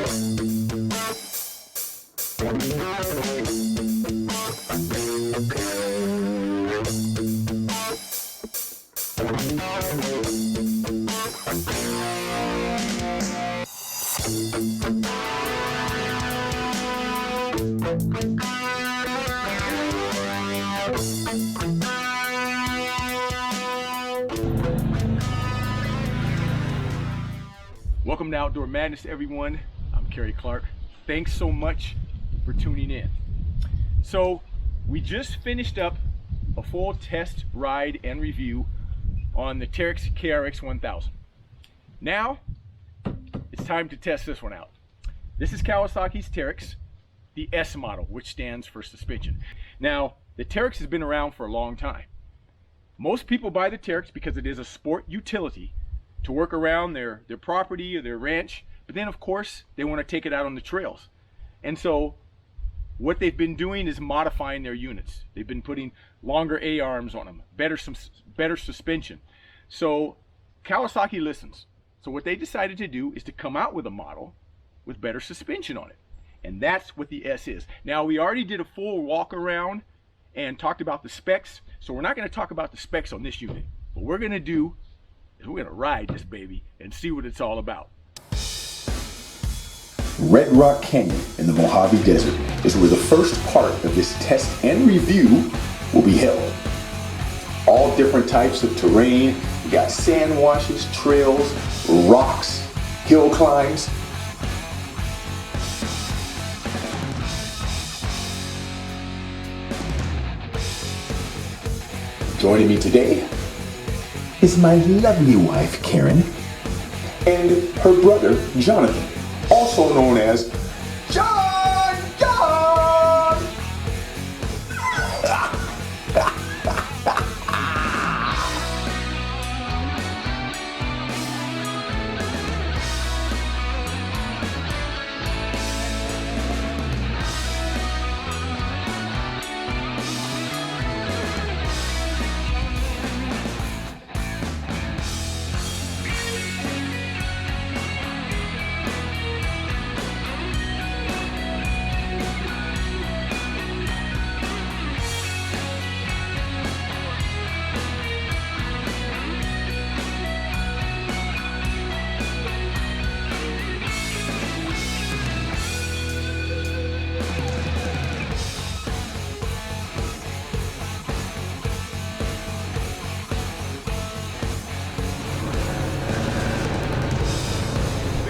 Welcome to Outdoor Madness, everyone. I'm Kerry Clark. Thanks so much for tuning in. So we just finished up a full test ride and review on the Teryx KRX 1000. Now it's time to test this one out. This is Kawasaki's Teryx, the S model, which stands for suspension. Now the Teryx has been around for a long time. Most people buy the Teryx because it is a sport utility to work around their property or their ranch, but then of course they want to take it out on the trails. And so what they've been doing is modifying their units. They've been putting longer A-arms on them, better suspension. So Kawasaki listens. So what they decided to do is to come out with a model with better suspension on it. And that's what the S is. Now we already did a full walk around and talked about the specs. So we're not going to talk about the specs on this unit. What we're going to do is we're going to ride this baby and see what it's all about. Red Rock Canyon in the Mojave Desert is where the first part of this test and review will be held. All different types of terrain. We got sand washes, trails, rocks, hill climbs. Joining me today is my lovely wife, Karen, and her brother, Jonathan, also known as John!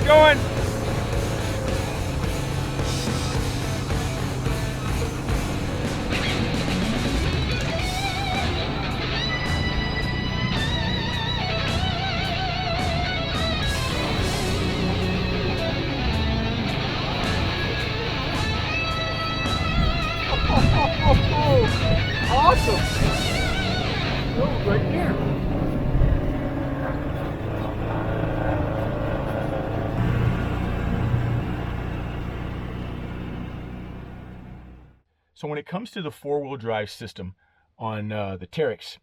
Going. Awesome. Oh, right there. So when it comes to the four-wheel drive system on the Teryx,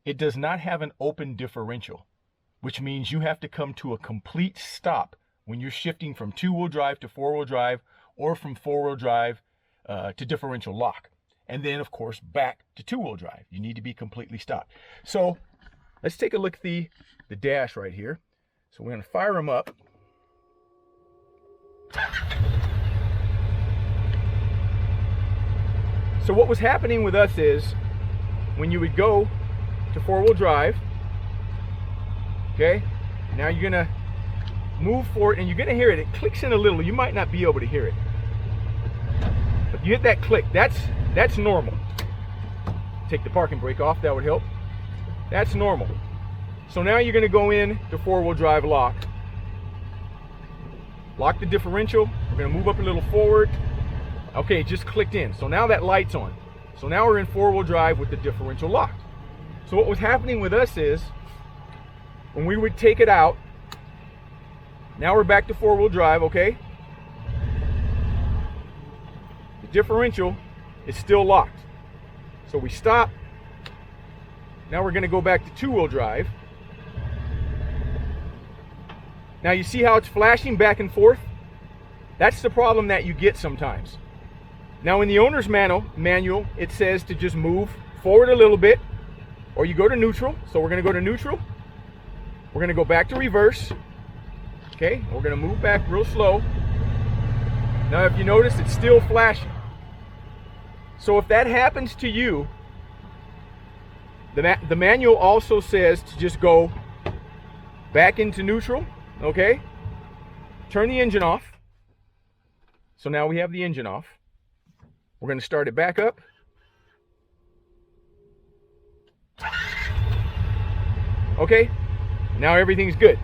it does not have an open differential, which means you have to come to a complete stop when you're shifting from two-wheel drive to four-wheel drive or from four-wheel drive to differential lock. And then, of course, back to two-wheel drive. You need to be completely stopped. So let's take a look at the dash right here. So we're going to fire them up. So what was happening with us is when you would go to four-wheel drive, okay, now you're gonna move forward and you're gonna hear it. It clicks in a little. You might not be able to hear it, but you hit that click. That's normal. Take the parking brake off. That would help. That's normal. So now you're gonna go in to four-wheel drive lock. Lock the differential. We're gonna move up a little forward. Okay, it just clicked in. So now that light's on. So now we're in four-wheel drive with the differential locked. So what was happening with us is when we would take it out, now we're back to four-wheel drive, okay? The differential is still locked. So we stop. Now we're gonna go back to two-wheel drive. Now you see how it's flashing back and forth? That's the problem that you get sometimes. Now in the owner's manual, it says to just move forward a little bit, or you go to neutral. So we're going to go to neutral. We're going to go back to reverse. Okay, we're going to move back real slow. Now if you notice, it's still flashing. So if that happens to you, the manual also says to just go back into neutral, okay? Turn the engine off. So now we have the engine off. We're going to start it back up. Okay, now everything's good.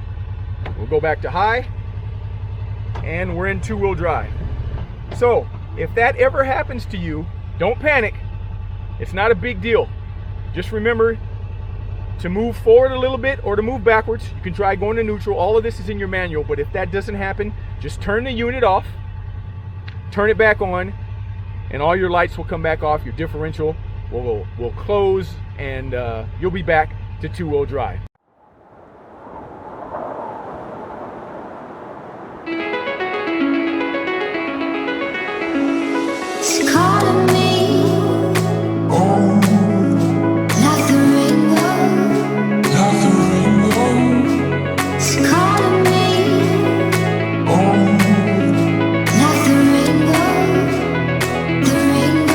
We'll go back to high, and we're in two-wheel drive. So if that ever happens to you, don't panic. It's not a big deal. Just remember to move forward a little bit or to move backwards. You can try going to neutral. All of this is in your manual, but if that doesn't happen, just turn the unit off, turn it back on, and all your lights will come back off. Your differential will close, and you'll be back to two-wheel drive. It's calling me, like the rainbow. It's calling me, like the rainbow, the rainbow.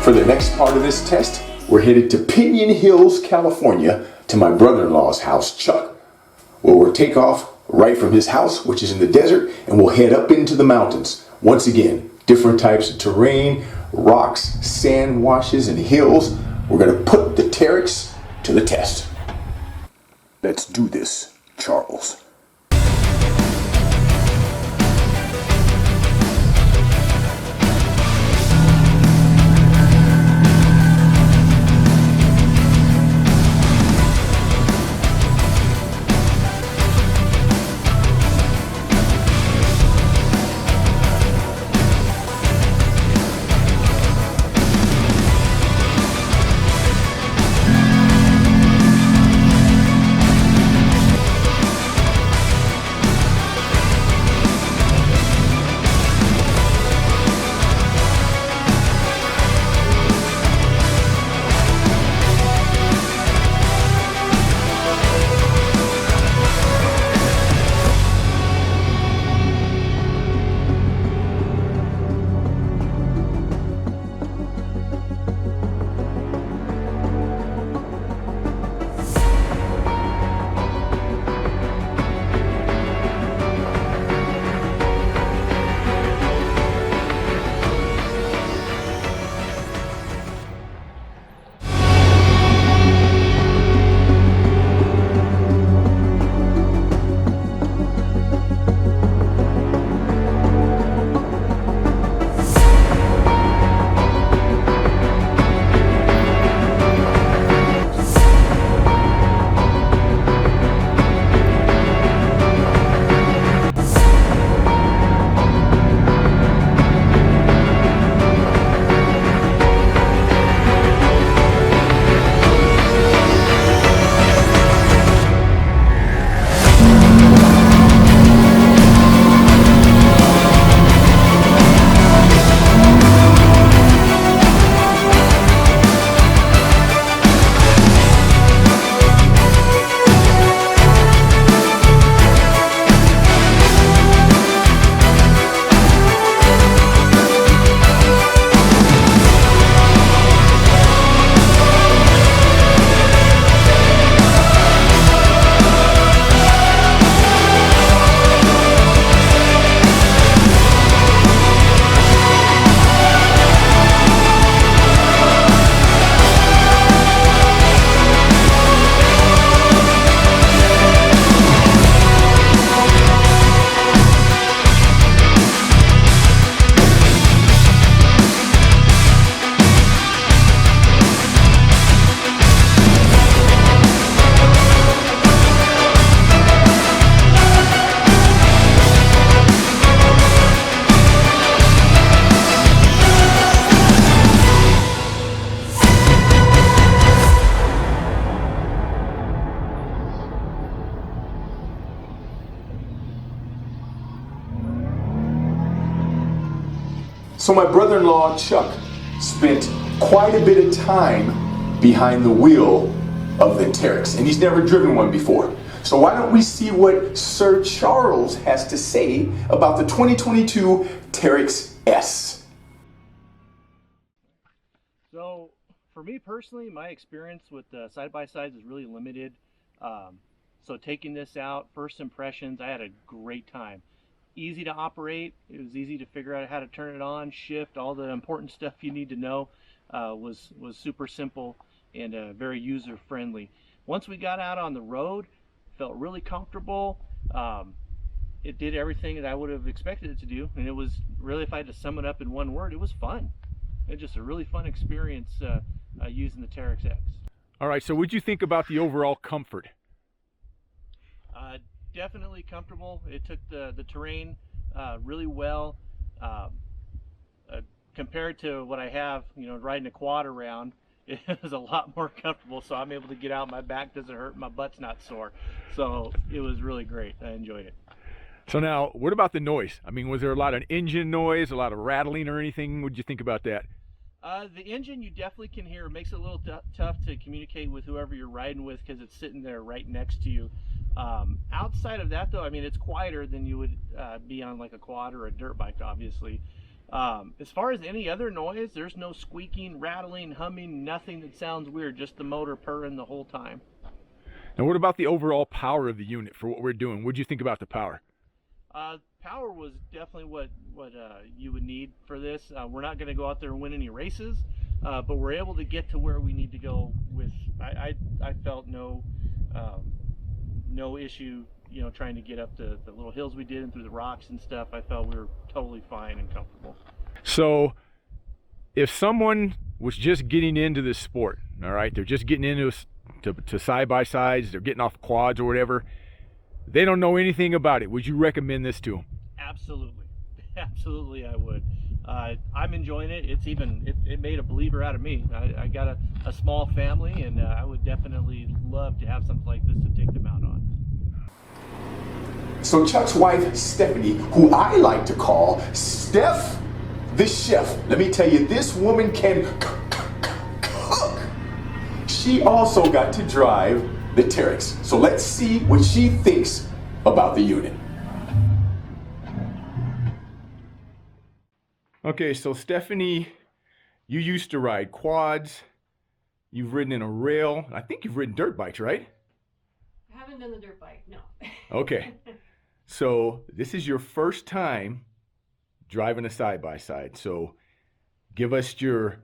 For the next part of this test, we're headed to Pinion Hills, California, to my brother-in-law's house, Chuck, where we'll take off right from his house, which is in the desert, and we'll head up into the mountains. Once again, different types of terrain, rocks, sand washes, and hills. We're going to put the Teryx to the test. Let's do this, Charles. So my brother-in-law, Chuck, spent quite a bit of time behind the wheel of the Teryx, and he's never driven one before. So why don't we see what Sir Charles has to say about the 2022 Teryx S? So for me personally, my experience with side-by-sides is really limited. So taking this out, first impressions, I had a great time. Easy to operate. It was easy to figure out how to turn it on, shift, all the important stuff you need to know. Was super simple and very user-friendly. Once we got out on the road, felt really comfortable. It did everything that I would have expected it to do, and it was really, if I had to sum it up in one word, it was fun. It was just a really fun experience using the Teryx X. All right, so what'd you think about the overall comfort? Definitely comfortable. It took the terrain really well. Compared to what I have, riding a quad around, it was a lot more comfortable, so I'm able to get out, my back doesn't hurt, my butt's not sore. So it was really great. I enjoyed it. So now, what about the noise? I mean, was there a lot of engine noise, a lot of rattling or anything? What did you think about that? The engine you definitely can hear. It makes it a little tough to communicate with whoever you're riding with because it's sitting there right next to you. Outside of that though, I mean, it's quieter than you would be on like a quad or a dirt bike, obviously. As far as any other noise, there's no squeaking, rattling, humming, nothing that sounds weird, just the motor purring the whole time. And what about the overall power of the unit for what we're doing? What did you think about the power? Power was definitely what you would need for this. We're not going to go out there and win any races, but we're able to get to where we need to go with, I felt no issue, trying to get up the little hills we did and through the rocks and stuff. I felt we were totally fine and comfortable. So if someone was just getting into this sport, all right, they're just getting into to side-by-sides, they're getting off quads or whatever, they don't know anything about it, would you recommend this to them? Absolutely. Absolutely I would. I'm enjoying it. It made a believer out of me. I got a small family, and I would definitely love to have something like this to take them out on. So Chuck's wife, Stephanie, who I like to call Steph the Chef. Let me tell you, this woman can cook. She also got to drive the Teryx. So let's see what she thinks about the unit. Okay, so Stephanie, you used to ride quads, you've ridden in a rail, I think you've ridden dirt bikes, right? I haven't done the dirt bike, no. Okay, so this is your first time driving a side-by-side, so give us your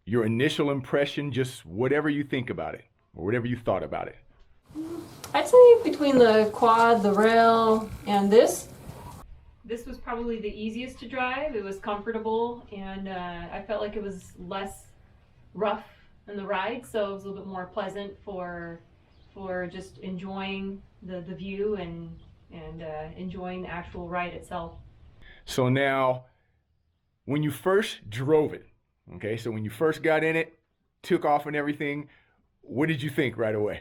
initial impression, just whatever you think about it, or whatever you thought about it. I'd say between the quad, the rail, and this was probably the easiest to drive. It was comfortable, and I felt like it was less rough in the ride, so it was a little bit more pleasant for just enjoying the view and enjoying the actual ride itself. So now, when you first drove it, okay, so when you first got in it, took off and everything, what did you think right away?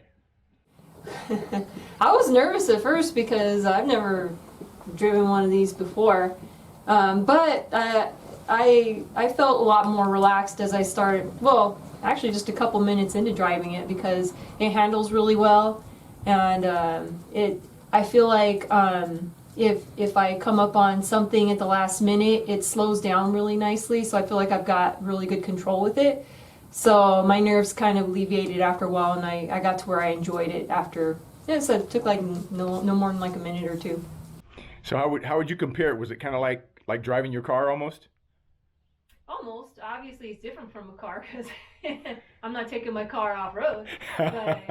I was nervous at first because I've never driven one of these before, but I felt a lot more relaxed as I started, well, actually just a couple minutes into driving it, because it handles really well, and I feel like if I come up on something at the last minute, it slows down really nicely, so I feel like I've got really good control with it. So my nerves kind of alleviated after a while, and I got to where I enjoyed it after, so it took like no more than like a minute or two. So how would you compare it? Was it kind of like driving your car almost? Almost. Obviously, it's different from a car because I'm not taking my car off road. But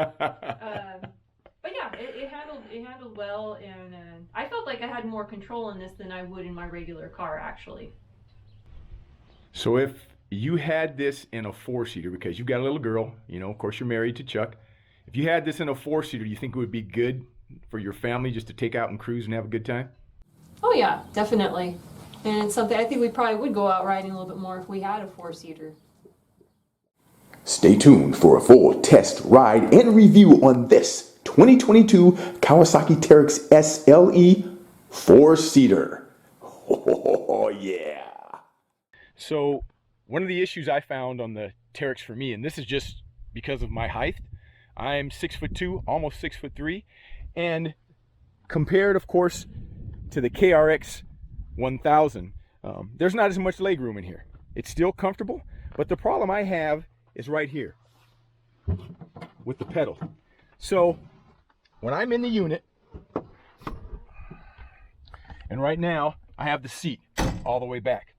yeah, it handled well, and I felt like I had more control in this than I would in my regular car, actually. So if you had this in a four-seater, because you've got a little girl, of course you're married to Chuck. If you had this in a four-seater, do you think it would be good for your family just to take out and cruise and have a good time? Oh yeah, definitely. And it's something I think we probably would go out riding a little bit more if we had a four-seater. Stay tuned for a full test, ride, and review on this 2022 Kawasaki Teryx S-LE 4-seater. Oh yeah. So one of the issues I found on the Teryx for me, and this is just because of my height, I'm 6'2", almost 6'3", and compared, of course, to the KRX 1000, there's not as much leg room in here. It's still comfortable, but the problem I have is right here with the pedal. So when I'm in the unit, and right now I have the seat all the way back.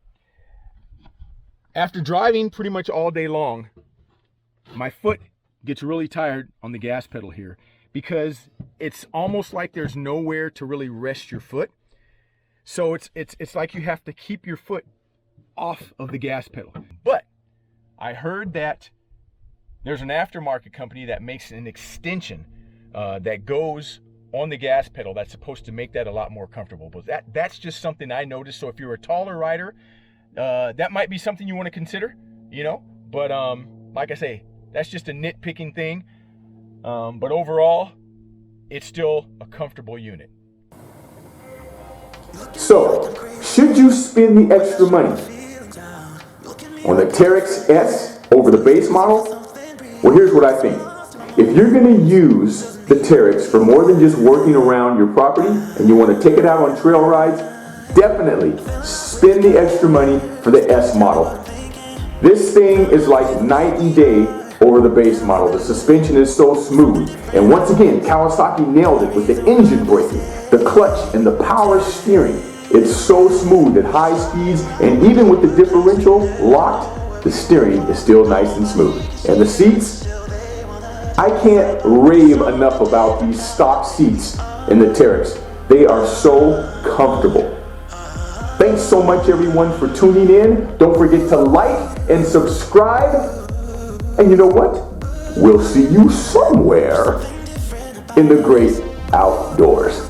After driving pretty much all day long, my foot gets really tired on the gas pedal here because it's almost like there's nowhere to really rest your foot. So it's like you have to keep your foot off of the gas pedal. But I heard that there's an aftermarket company that makes an extension that goes on the gas pedal that's supposed to make that a lot more comfortable. But that's just something I noticed. So if you're a taller rider, that might be something you want to consider, you know. But like I say, that's just a nitpicking thing. But overall, it's still a comfortable unit. So, should you spend the extra money on the Teryx S over the base model? Well, here's what I think. If you're going to use the Teryx for more than just working around your property and you want to take it out on trail rides, definitely spend the extra money for the S model. This thing is like night and day over the base model. The suspension is so smooth. And once again, Kawasaki nailed it with the engine braking, the clutch, and the power steering. It's so smooth at high speeds, and even with the differential locked, the steering is still nice and smooth. And the seats, I can't rave enough about these stock seats in the Teryx. They are so comfortable. Thanks so much everyone for tuning in. Don't forget to like and subscribe. And you know what? We'll see you somewhere in the great outdoors.